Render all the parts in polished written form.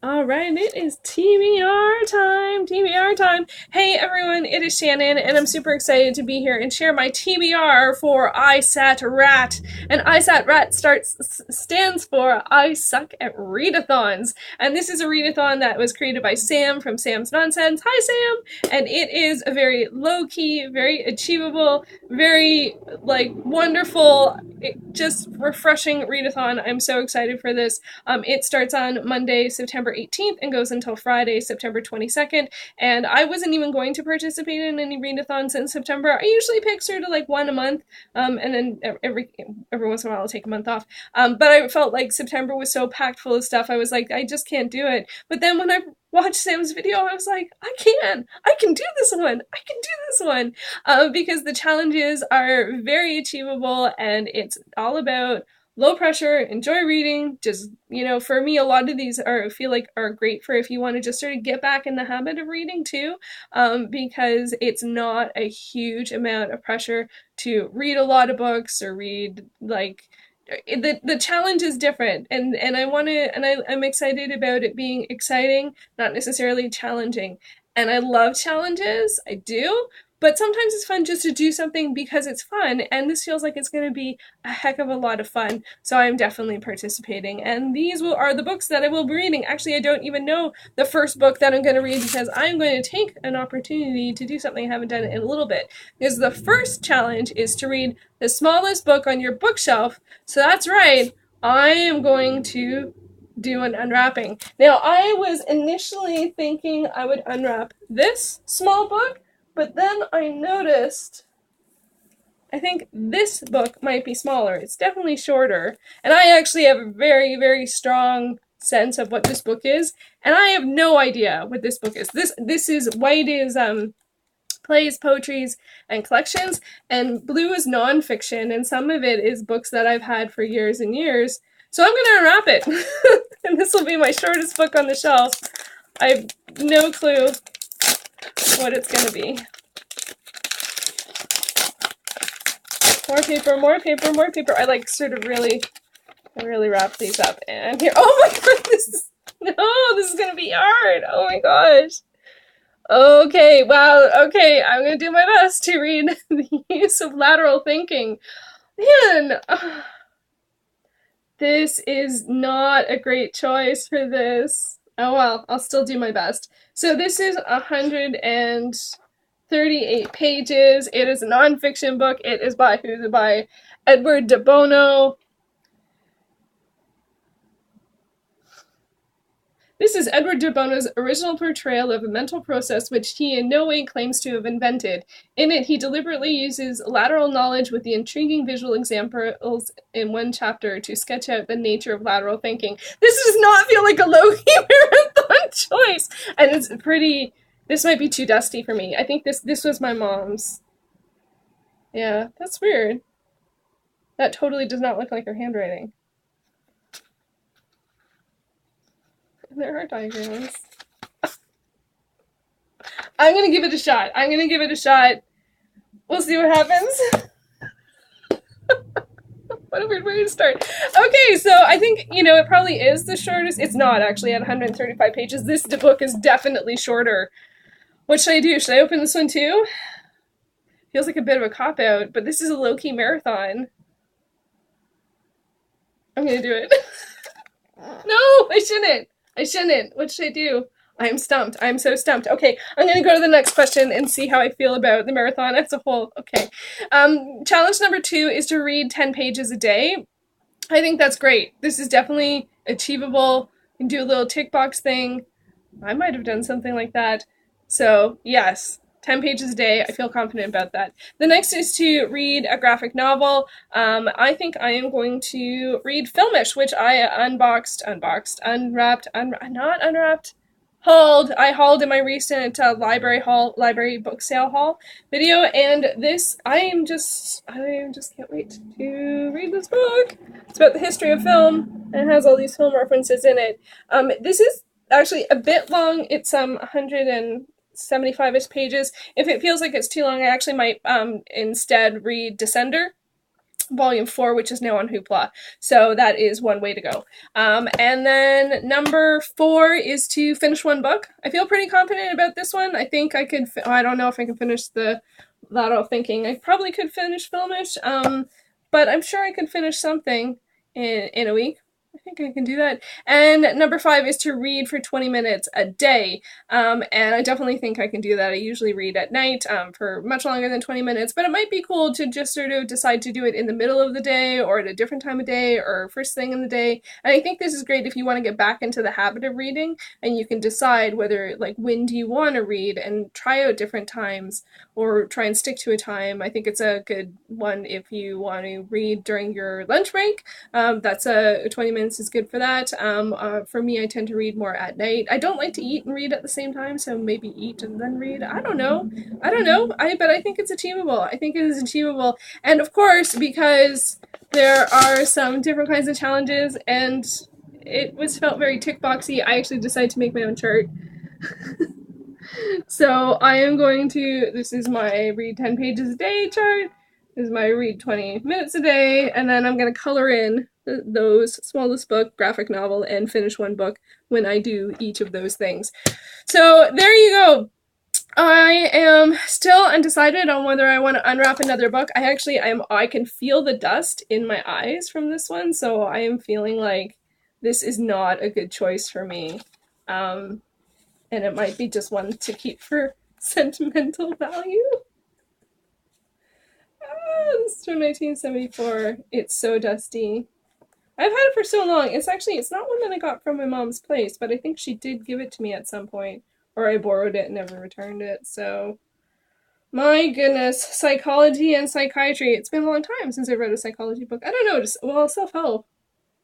All right, it is TBR time. TBR time. Hey everyone, it is Shannon, and I'm super excited to be here and share my TBR for ISATRAT. And ISATRAT stands for I Suck at Read-A-Thons. And this is a readathon that was created by Sam from Sam's Nonsense. Hi, Sam! And it is a very low-key, very achievable, very wonderful, just refreshing readathon. I'm so excited for this. It starts on Monday, September 18th and goes until Friday, September 22nd. And I wasn't even going to participate in any readathons in September. I usually pick sort of like one a month, and then every once in a while I'll take a month off. But I felt like September was so packed full of stuff. I was like, I just can't do it. But then when I watched Sam's video, I was like, I can do this one. I can do this one. Because the challenges are very achievable, and it's all about low pressure, enjoy reading. Just, for me, a lot of these feel like are great for if you want to just sort of get back in the habit of reading too, because it's not a huge amount of pressure to read a lot of books or read the challenge is different, and I'm excited about it being exciting, not necessarily challenging. And I love challenges, I do, but sometimes it's fun just to do something because it's fun, and this feels like it's going to be a heck of a lot of fun, so I'm definitely participating. And these are the books that I will be reading. Actually, I don't even know the first book that I'm going to read because I'm going to take an opportunity to do something I haven't done in a little bit. Because the first challenge is to read the smallest book on your bookshelf, so that's right, I am going to do an unwrapping. Now, I was initially thinking I would unwrap this small book, but then I noticed I think this book might be smaller. It's definitely shorter. And I actually have a very, very strong sense of what this book is. And I have no idea what this book is. This is white is plays, poetries, and collections, and blue is nonfiction, and some of it is books that I've had for years and years. So I'm going to unwrap it. And this will be my shortest book on the shelf. I have no clue what it's going to be. More paper, more paper, more paper. I really wrap these up. And here, oh my god, this is going to be hard. Oh my gosh. Okay, wow, okay, I'm going to do my best to read The Use of Lateral Thinking. Man, this is not a great choice for this. Oh well, I'll still do my best. So this is 138 pages. It is a nonfiction book. It is by Edward de Bono. This is Edward de Bono's original portrayal of a mental process which he in no way claims to have invented. In it, he deliberately uses lateral knowledge with the intriguing visual examples in one chapter to sketch out the nature of lateral thinking. This does not feel like a low-key marathon choice, and it's pretty... This might be too dusty for me. I think this was my mom's. Yeah, that's weird. That totally does not look like her handwriting. There are diagrams. I'm gonna give it a shot. We'll see what happens. What a weird way to start. Okay, so I think, it probably is the shortest. It's not actually at 135 pages. This book is definitely shorter. What should I do? Should I open this one too? Feels like a bit of a cop-out, but this is a low-key marathon. I'm gonna do it. No, I shouldn't. What should I do? I'm stumped. I'm so stumped. Okay, I'm going to go to the next question and see how I feel about the marathon as a whole. Okay. Challenge number 2 is to read 10 pages a day. I think that's great. This is definitely achievable. You can do a little tick box thing. I might have done something like that. So, yes. 10 pages a day. I feel confident about that. The next is to read a graphic novel. I think I am going to read Filmish, which I hauled. I hauled in my recent library book sale haul video, and this, I just can't wait to read this book. It's about the history of film, and it has all these film references in it. This is actually a bit long. It's 175-ish pages. If it feels like it's too long, I actually might instead read Descender. Volume 4, which is now on Hoopla. So that is one way to go. And then number 4 is to finish one book. I feel pretty confident about this one. I think I could, I don't know if I can finish the lateral thinking. I probably could finish Filmish, but I'm sure I could finish something in a week. I think I can do that. And number 5 is to read for 20 minutes a day. And I definitely think I can do that. I usually read at night for much longer than 20 minutes, but it might be cool to just sort of decide to do it in the middle of the day or at a different time of day or first thing in the day. And I think this is great if you want to get back into the habit of reading, and you can decide whether, like, when do you want to read and try out different times or try and stick to a time. I think it's a good one if you want to read during your lunch break. That's 20 minutes is good for that. For me, I tend to read more at night. I don't like to eat and read at the same time, so maybe eat and then read. I don't know. But I think it's achievable. I think it is achievable. And of course, because there are some different kinds of challenges and it felt very tick boxy, I actually decided to make my own chart. So I am going to, this is my read 10 pages a day chart. This is my read 20 minutes a day, and then I'm going to color in those smallest book, graphic novel, and finish one book when I do each of those things. So there you go. I am still undecided on whether I want to unwrap another book. I can feel the dust in my eyes from this one, so I am feeling like this is not a good choice for me. And it might be just one to keep for sentimental value. This is from 1974. It's so dusty. I've had it for so long. It's not one that I got from my mom's place, but I think she did give it to me at some point, or I borrowed it and never returned it. So, my goodness, psychology and psychiatry. It's been a long time since I read a psychology book. I don't know, self-help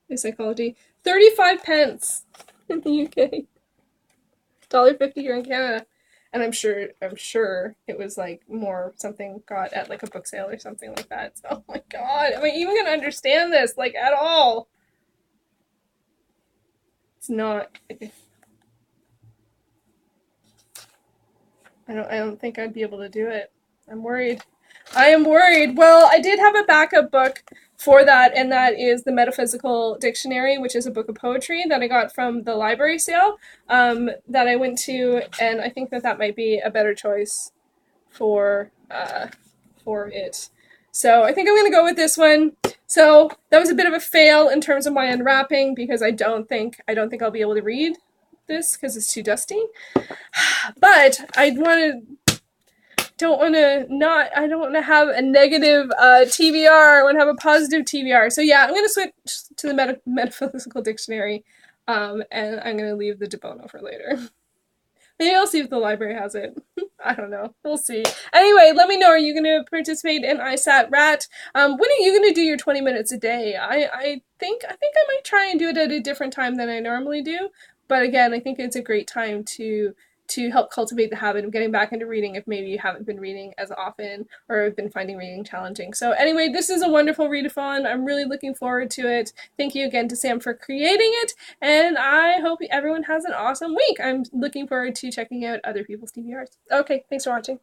is psychology. 35 pence in the UK. $1.50 here in Canada. And I'm sure it was like more something got at like a book sale or something like that. So, oh my god, am I even gonna understand this like at all? It's not. I don't think I'd be able to do it. I'm worried. I am worried. Well, I did have a backup book for that, and that is the Metaphysical Dictionary, which is a book of poetry that I got from the library sale that I went to, and I think that might be a better choice for it. So I think I'm going to go with this one. So that was a bit of a fail in terms of my unwrapping, because I don't think I'll be able to read this because it's too dusty. But I don't want to have a negative TBR. I want to have a positive TBR. So yeah, I'm going to switch to the Metaphysical Dictionary, and I'm going to leave the De Bono for later. Maybe I'll see if the library has it. I don't know. We'll see. Anyway, let me know. Are you going to participate in ISATRAT? When are you going to do your 20 minutes a day? I think I might try and do it at a different time than I normally do. But again, I think it's a great time to help cultivate the habit of getting back into reading if maybe you haven't been reading as often or have been finding reading challenging. So anyway, this is a wonderful readathon. I'm really looking forward to it. Thank you again to Sam for creating it, and I hope everyone has an awesome week. I'm looking forward to checking out other people's TBRs. Okay, thanks for watching.